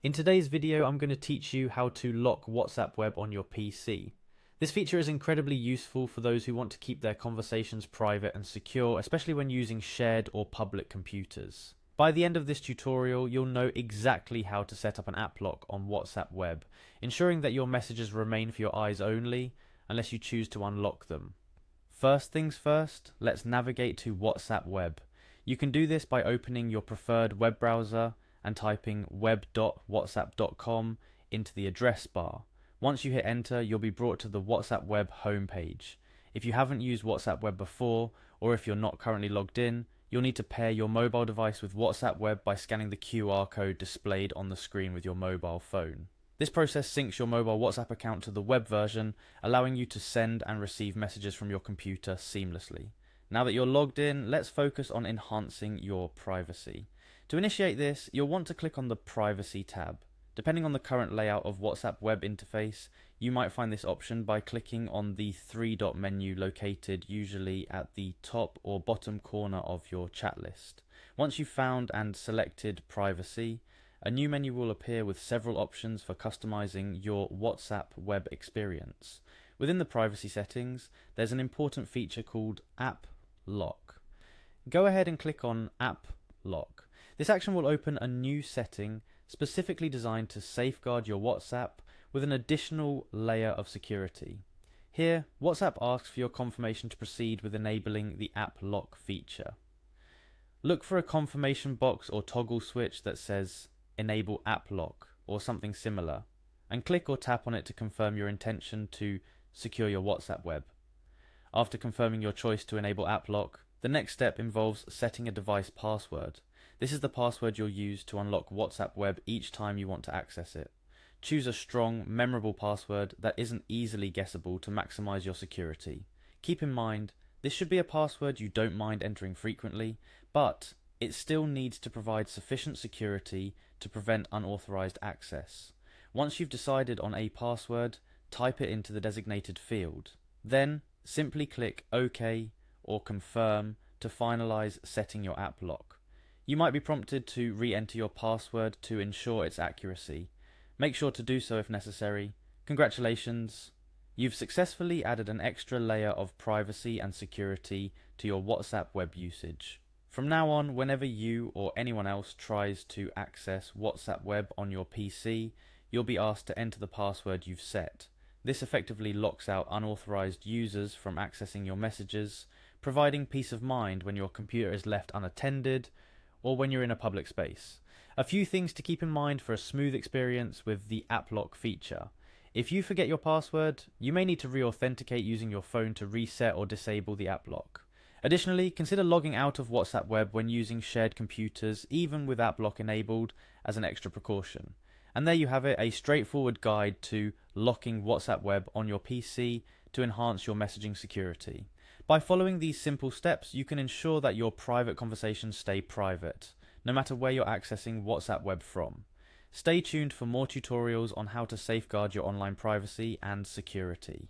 In today's video, I'm going to teach you how to lock WhatsApp Web on your PC. This feature is incredibly useful for those who want to keep their conversations private and secure, especially when using shared or public computers. By the end of this tutorial, you'll know exactly how to set up an app lock on WhatsApp Web, ensuring that your messages remain for your eyes only, unless you choose to unlock them. First things first, let's navigate to WhatsApp Web. You can do this by opening your preferred web browser and typing web.whatsapp.com into the address bar. Once you hit enter, you'll be brought to the WhatsApp Web homepage. If you haven't used WhatsApp Web before, or if you're not currently logged in, you'll need to pair your mobile device with WhatsApp Web by scanning the QR code displayed on the screen with your mobile phone. This process syncs your mobile WhatsApp account to the web version, allowing you to send and receive messages from your computer seamlessly. Now that you're logged in, let's focus on enhancing your privacy. To initiate this, you'll want to click on the Privacy tab. Depending on the current layout of WhatsApp Web interface, you might find this option by clicking on the three-dot menu located usually at the top or bottom corner of your chat list. Once you've found and selected Privacy, a new menu will appear with several options for customizing your WhatsApp Web experience. Within the privacy settings, there's an important feature called App Lock. Go ahead and click on App Lock. This action will open a new setting specifically designed to safeguard your WhatsApp with an additional layer of security. Here, WhatsApp asks for your confirmation to proceed with enabling the App Lock feature. Look for a confirmation box or toggle switch that says Enable App Lock or something similar, and click or tap on it to confirm your intention to secure your WhatsApp Web. After confirming your choice to enable App Lock, the next step involves setting a device password. This is the password you'll use to unlock WhatsApp Web each time you want to access it. Choose a strong, memorable password that isn't easily guessable to maximize your security. Keep in mind, this should be a password you don't mind entering frequently, but it still needs to provide sufficient security to prevent unauthorized access. Once you've decided on a password, type it into the designated field. Then, simply click OK or Confirm to finalize setting your app lock. You might be prompted to re-enter your password to ensure its accuracy. Make sure to do so if necessary. Congratulations! You've successfully added an extra layer of privacy and security to your WhatsApp Web usage. From now on, whenever you or anyone else tries to access WhatsApp Web on your PC, you'll be asked to enter the password you've set. This effectively locks out unauthorized users from accessing your messages, providing peace of mind when your computer is left unattended or when you're in a public space. A few things to keep in mind for a smooth experience with the App Lock feature. If you forget your password, you may need to re-authenticate using your phone to reset or disable the App Lock. Additionally, consider logging out of WhatsApp Web when using shared computers, even with App Lock enabled, as an extra precaution. And there you have it, a straightforward guide to locking WhatsApp Web on your PC to enhance your messaging security. By following these simple steps, you can ensure that your private conversations stay private, no matter where you're accessing WhatsApp Web from. Stay tuned for more tutorials on how to safeguard your online privacy and security.